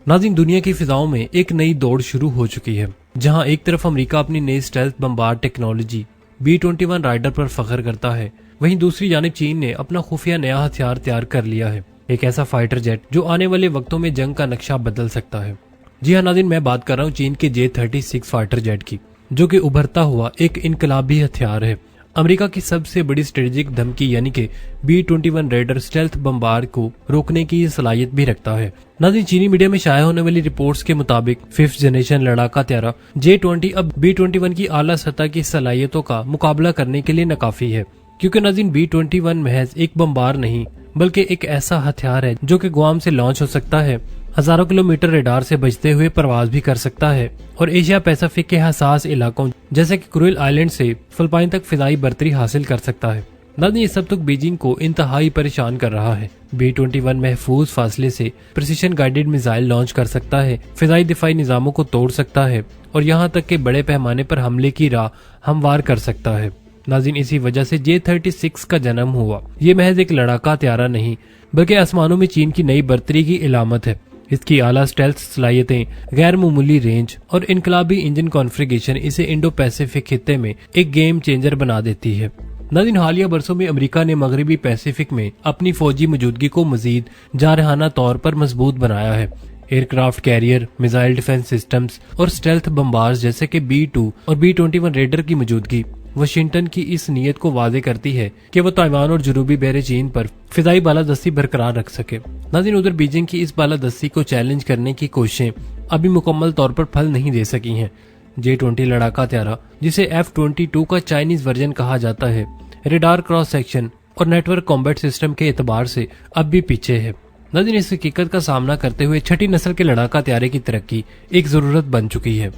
नाज़रीन, दुनिया की फिजाओं में एक नई दौड़ शुरू हो चुकी है, जहां एक तरफ अमेरिका अपनी नई stealth bomber technology B-21 rider पर फख्र करता है, वहीं दूसरी जानिब चीन ने अपना खुफिया नया हथियार तैयार कर लिया है, एक ऐसा फाइटर जेट जो आने वाले वक्तों में जंग का नक्शा बदल सकता है। जी हाँ नाज़रीन, मैं बात कर रहा हूँ चीन के J-36 फाइटर जेट की, जो कि उभरता हुआ एक इनकलाबी हथियार है। अमेरिका की सबसे बड़ी स्ट्रेटेजिक धमकी यानी कि B-21 रेडर स्टेल्थ बमबार को रोकने की सलाहियत भी रखता है। नाज़रीन, चीनी मीडिया में शाया होने वाली रिपोर्ट्स के मुताबिक 5th जनरेशन लड़ाका हथियार J-20 अब B-21 की आला सतह की सलाहियतों का मुकाबला करने के लिए नाकाफी है, क्योंकि नाज़रीन B-21 महज एक बमबार नहीं बल्कि एक ऐसा हथियार है जो कि गुआम से लॉन्च हो सकता है, हजारों किलोमीटर रडार से बचते हुए परवाज भी कर सकता है और एशिया पैसिफिक के हसास इलाकों जैसे कि कुरिल आइलैंड से फिलिपाइन तक फिजाई बर्तरी हासिल कर सकता है। नाज़रीन, ये सब तो बीजिंग को इंतहाई परेशान कर रहा है। B-21 महफूज फासले से प्रिसीशन गाइडेड मिसाइल लॉन्च कर सकता है, फिजाई दिफाई निजामों को तोड़ सकता है और यहाँ तक कि बड़े पैमाने पर हमले की राह हमवार कर सकता है। नाज़रीन, इसी वजह से J-36 का जन्म हुआ। ये महज एक लड़ाका हथियार नहीं बल्कि आसमानों में चीन की नई बर्तरी की इलामत है। इसकी आला स्टेल्थ सलाहियतें, गैर मामूली रेंज और इनकलाबी इंजन कॉन्फ़िगरेशन इसे इंडो पैसिफिक खित्ते में एक गेम चेंजर बना देती है। नाज़रीन, हालिया बरसों में अमेरिका ने मगरबी पैसिफिक में अपनी फौजी मौजूदगी को मजीद जारहाना तौर पर मजबूत बनाया है। Aircraft carrier, missile defence systems और स्टेल्थ बमबार्स जैसे कि B-2 और B-21 रेडर की मौजूदगी वाशिंगटन की इस नीयत को वादे करती है कि वो ताइवान और जनूबी बहरे चीन पर फिजाई बालादस्ती बरकरार रख सके। नाज़रीन, उधर बीजिंग की इस बालादस्ती को चैलेंज करने की कोशिशें अभी मुकम्मल तौर पर फल नहीं दे सकी हैं। J-20 लड़ाका हथियार, जिसे F-22 का चाइनीज वर्जन कहा जाता है, रेडार क्रॉस सेक्शन और नेटवर्क कॉम्बैट सिस्टम के एतबार से अब भी पीछे है। नाज़रीन, इस हकीकत का सामना करते हुए छठी नस्ल के लड़ाका हथियार की तरक्की एक जरूरत बन चुकी है।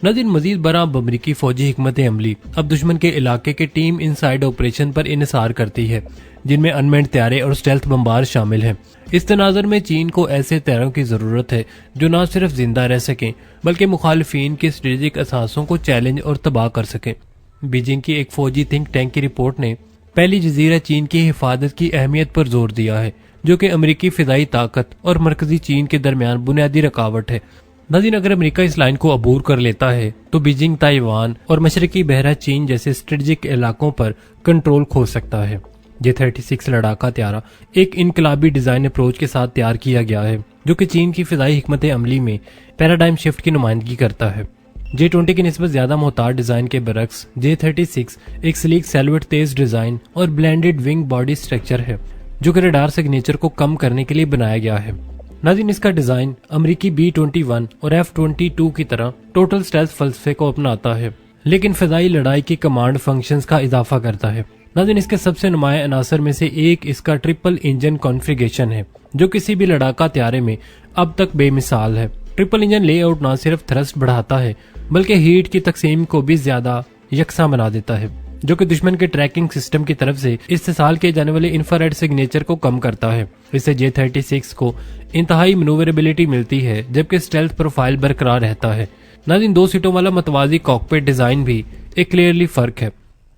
नाज़रीन, मजीद बड़ा अमरीकी फौजी हिकमत अमली अब दुश्मन के इलाके के टीम इनसाइड ऑपरेशन पर इन्हिसार करती है, जिनमें अनमेंड तैयारे और स्टेल्थ बमबार शामिल हैं। इस तनाज़ुर में चीन को ऐसे तैयारों की जरूरत है जो न सिर्फ जिंदा रह सकें बल्कि मुखालिफिन के स्ट्रेटेजिक असासों को चैलेंज और तबाह कर सकें। बीजिंग की एक फौजी थिंक टैंक की रिपोर्ट ने पहली जजीरा चीन की हिफाजत की अहमियत पर जोर दिया है, जो कि अमरीकी फिजाई ताकत और मरकजी चीन के दरमियान बुनियादी रुकावट है। नाज़रीन, अगर अमेरिका इस लाइन को अबूर कर लेता है तो बीजिंग ताइवान और मशरकी बहरा चीन जैसे स्ट्रेटेजिक इलाकों पर कंट्रोल खो सकता है। J-36 लड़ाका हथियार एक इनकलाबी डिजाइन अप्रोच के साथ तैयार किया गया है, जो कि चीन की फिजाई हिकमत अमली में पैराडाइम शिफ्ट की नुमाइंदगी करता है। J-20 की निस्बत ज्यादा मोहताज डिजाइन के बरक्स J-36 एक स्लीक सैल्वेट तेज डिजाइन और ब्लेंडेड विंग बॉडी स्ट्रक्चर है, जो कि रडार सिग्नेचर को कम करने के लिए बनाया गया है। नाज़रीन, इसका डिजाइन अमरीकी B-21 और F-22 की तरह टोटल स्टेल्थ फलसफे को अपनाता है, लेकिन फिजाई लड़ाई की कमांड फंक्शंस का इजाफा करता है। नाज़रीन, इसके सबसे नुमाया अनासर में से एक इसका ट्रिपल इंजन कॉन्फ़िगरेशन है, जो किसी भी लड़ाका हथियार में अब तक बेमिसाल है। ट्रिपल इंजन लेआउट न सिर्फ थ्रस्ट बढ़ाता है बल्कि हीट की तकसीम को भी ज्यादा यकसा बना देता है, जो कि दुश्मन के ट्रैकिंग सिस्टम की तरफ से इस्तेमाल किए जाने वाले इंफ्रारेड सिग्नेचर को कम करता है। इससे J-36 को इंतहाई मनूवरेबिलिटी मिलती है जबकि स्टेल्थ प्रोफाइल बरकरार रहता है। नाज़रीन, 2 सीटों वाला मतवाजी कॉकपिट डिजाइन भी एक क्लियरली फर्क है।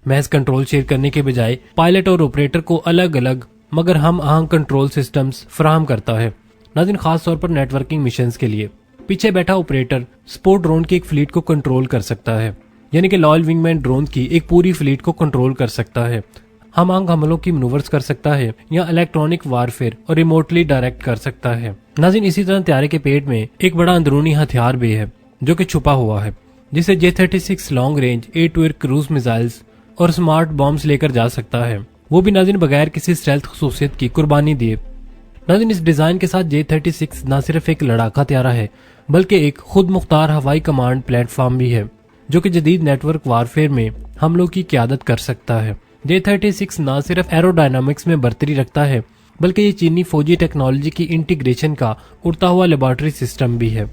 महज कंट्रोल शेयर करने के बजाय पायलट और ऑपरेटर को अलग अलग मगर हम आहंग कंट्रोल सिस्टम्स फराहम करता है। नाज़रीन, खास तौर पर नेटवर्किंग मिशंस के लिए पीछे बैठा ऑपरेटर स्पोर्ट ड्रोन की एक फ्लीट को कंट्रोल कर सकता है, यानी कि लॉयल विंगमैन ड्रोन की एक पूरी फ्लीट को कंट्रोल कर सकता है, हम आंग हमलों की मनूवर्स कर सकता है या इलेक्ट्रॉनिक वारफेयर और रिमोटली डायरेक्ट कर सकता है। नाज़रीन, इसी तरह तैयारे के पेट में एक बड़ा अंदरूनी हथियार भी है जो कि छुपा हुआ है, जिसे J-36 long range air to air cruise missiles और स्मार्ट बॉम्ब्स लेकर जा सकता है, वो भी नाज़रीन बगैर किसी स्टेल्थ खसूसियत की कुर्बानी दिए। नाज़रीन, इस डिजाइन के साथ J-36 न सिर्फ एक लड़ाका हथियार है बल्कि एक खुद मुख्तार हवाई कमांड प्लेटफॉर्म भी है, जो कि जदीद नेटवर्क वारफेयर में हमलों की क़यादत कर सकता है। J-36 न सिर्फ एरोडायनामिक्स में बर्तरी रखता है बल्कि ये चीनी फौजी टेक्नोलॉजी की इंटीग्रेशन का उड़ता हुआ लेबोरेटरी सिस्टम भी है।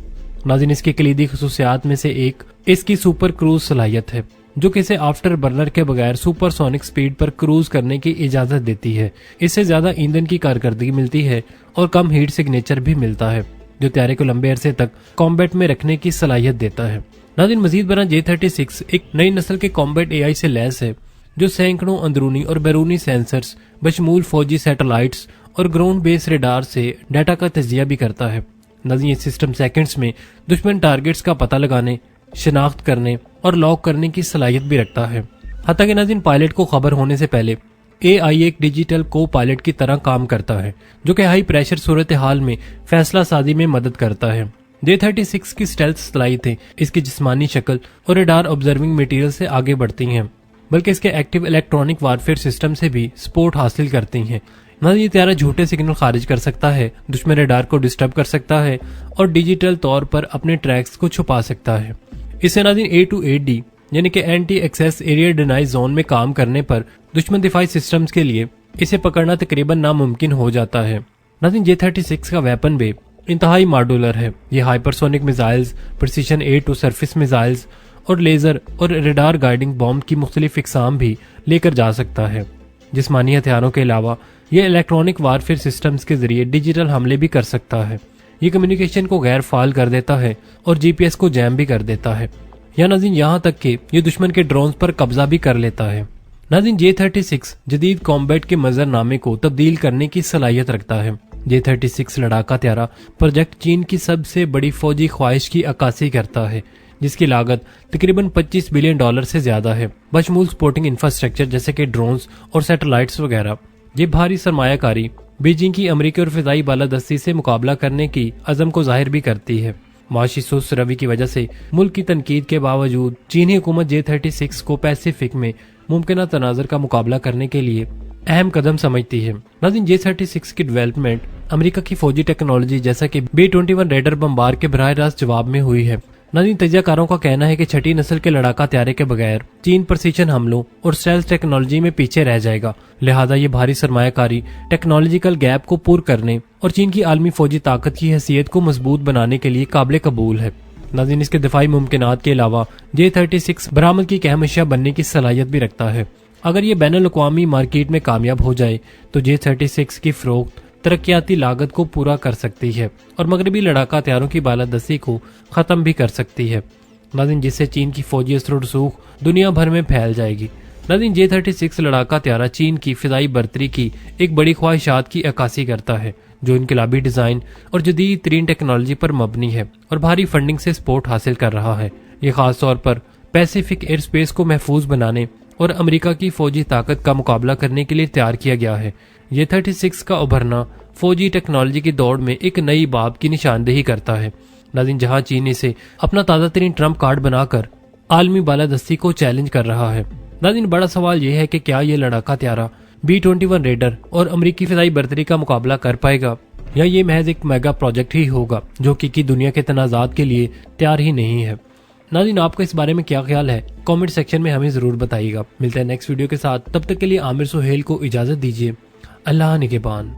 नाज़रीन, इसकी कलीदी खसूसियात में से एक इसकी सुपर क्रूज सलाहियत है, जो कि इसे आफ्टर बर्नर के बगैर सुपरसोनिक स्पीड पर क्रूज करने की इजाजत देती है। इससे ज्यादा ईंधन की कारकर्दगी मिलती है और कम हीट सिग्नेचर भी मिलता है, जो तैयारे को लंबे अरसे तक कॉम्बैट में रखने की सलाहियत देता है। नाज़रीन, मजीद बना J-36 एक नई नस्ल के कॉम्बैट AI से लैस है, जो सैकड़ों अंदरूनी और बैरूनी सेंसर्स बशमूल फौजी सैटेलाइट्स और ग्राउंड बेस रेडार से डाटा का तजिया भी करता है। नाज़रीन ये सिस्टम सेकंड्स में दुश्मन टारगेट्स का पता लगाने, शनाख्त करने और लॉक करने की सलाहियत भी रखता है। हत्ता कि नाज़रीन पायलट को खबर होने से पहले AI एक डिजिटल को पायलट की तरह काम करता है, जो कि हाई प्रेशर सूरत हाल में फैसला साजी में मदद करता है। J-36 की स्टेल्थ सलाहियतें इसकी जिस्मानी शक्ल और रडार ऑब्जर्विंग मटेरियल से आगे बढ़ती हैं, बल्कि इसके एक्टिव इलेक्ट्रॉनिक वारफेयर सिस्टम से भी सपोर्ट हासिल करती हैं। नाज़रीन ये त्यारा झूठे सिग्नल खारिज कर सकता है, दुश्मन रडार को डिस्टर्ब कर सकता है और डिजिटल तौर पर अपने ट्रैक्स को छुपा सकता है। इससे नाज़रीन A2AD यानी कि anti access area deny zone में काम करने पर दुश्मन दिफाई सिस्टम्स के लिए इसे पकड़ना तकरीबन नामुमकिन हो जाता है। नाज़रीन J-36 का वेपन बे इंतहाई मॉड्यूलर है। ये hypersonic missiles, precision air to surface missiles और लेजर और रडार गाइडिंग बॉम्ब की मुख्तलिफ इकसाम भी लेकर जा सकता है। जिस्मानी हथियारों के अलावा ये इलेक्ट्रॉनिक वारफेयर सिस्टम्स के जरिए डिजिटल हमले भी कर सकता है। ये कम्युनिकेशन को गैर फाल कर देता है और GPS को जैम भी कर देता है, या नाज़रीन यहाँ तक कि ये दुश्मन के ड्रोन्स पर कब्जा भी कर लेता है। नाज़रीन J-36 जदीद कॉम्बैट के मंजरनामे को तब्दील करने की सलाहियत रखता है। J-36 लड़ाका त्यारा प्रोजेक्ट चीन की सबसे बड़ी फौजी ख्वाहिश की अक्कासी करता है, जिसकी लागत तकरीबन $25 बिलियन से ज्यादा है, बशमूल सपोर्टिंग इंफ्रास्ट्रक्चर जैसे कि ड्रोन्स और सैटेलाइट्स वगैरह। ये भारी सरमायाकारी बीजिंग की अमरीकी और फिजाई बालादस्ती से मुकाबला करने की अज़म को जाहिर भी करती है। माशी सुस्त रवि की वजह से मुल्क की तनकीद के बावजूद चीनी हुकूमत J-36 को पैसिफिक में मुमकिन तनाज़र का मुकाबला करने के लिए अहम कदम समझती है। नाज़रीन J-36 की डेवलपमेंट अमेरिका की फौजी टेक्नोलॉजी जैसा कि B-21 रेडर बम्बार के बराह रास्त जवाब में हुई है। नाज़रीन तजियाकारों का कहना है कि छठी नस्ल के लड़ाका त्यारे के बगैर चीन प्रिसीजन हमलों और स्टेल्थ टेक्नोलॉजी में पीछे रह जाएगा। लिहाजा ये भारी सरमायाकारी टेक्नोलॉजिकल गैप को पूरा करने और चीन की आलमी फौजी ताकत की हैसियत को मजबूत बनाने के लिए काबिल कबूल है। नाज़रीन इसके दिफाई मुमकिनात के अलावा J-36 बरामद की अहम अशिया बनने की सलाहियत भी रखता है। अगर ये बैनुल अक़वामी मार्केट में कामयाब हो जाए तो J-36 की फरोख्त तरक्याती लागत को पूरा कर सकती है और मगरबी लड़ाका हथियारों की बालादस्ती को ख़त्म भी कर सकती है। नाज़रीन जिससे चीन की फौजी असर और रसूख दुनिया भर में फैल जाएगी। नाज़रीन J-36 लड़ाका हथियार चीन की फिजाई बर्तरी की एक बड़ी ख्वाहिशात की अक्कासी करता है, जो इनकलाबी डिज़ाइन और जदीद तरीन टेक्नोलॉजी पर मबनी है और भारी फंडिंग से सपोर्ट हासिल कर रहा है। ये खास तौर पर पैसिफिक एयर स्पेस को महफूज बनाने और अमेरिका की फौजी ताकत का मुकाबला करने के लिए तैयार किया गया है। J-36 का उभरना फौजी टेक्नोलॉजी की दौड़ में एक नई बाब की निशानदेही करता है। नाज़रीन जहां चीन इसे अपना ताज़ा तरीन ट्रम्प कार्ड बनाकर आलमी बालादस्ती को चैलेंज कर रहा है। नाज़रीन बड़ा सवाल यह है कि क्या ये लड़ाका त्यारा B-21 रेडर और अमरीकी फिजाई बर्तरी का मुकाबला कर पाएगा, या ये महज एक मेगा प्रोजेक्ट ही होगा जो कि दुनिया के तनाज़ात के लिए तैयार ही नहीं है। नाज़रीन आपका इस बारे में क्या ख्याल है, कमेंट सेक्शन में हमें ज़रूर बताइएगा। मिलते हैं नेक्स्ट वीडियो के साथ, तब तक के लिए आमिर सुहेल को इजाज़त दीजिए। अल्लाह निगहबान।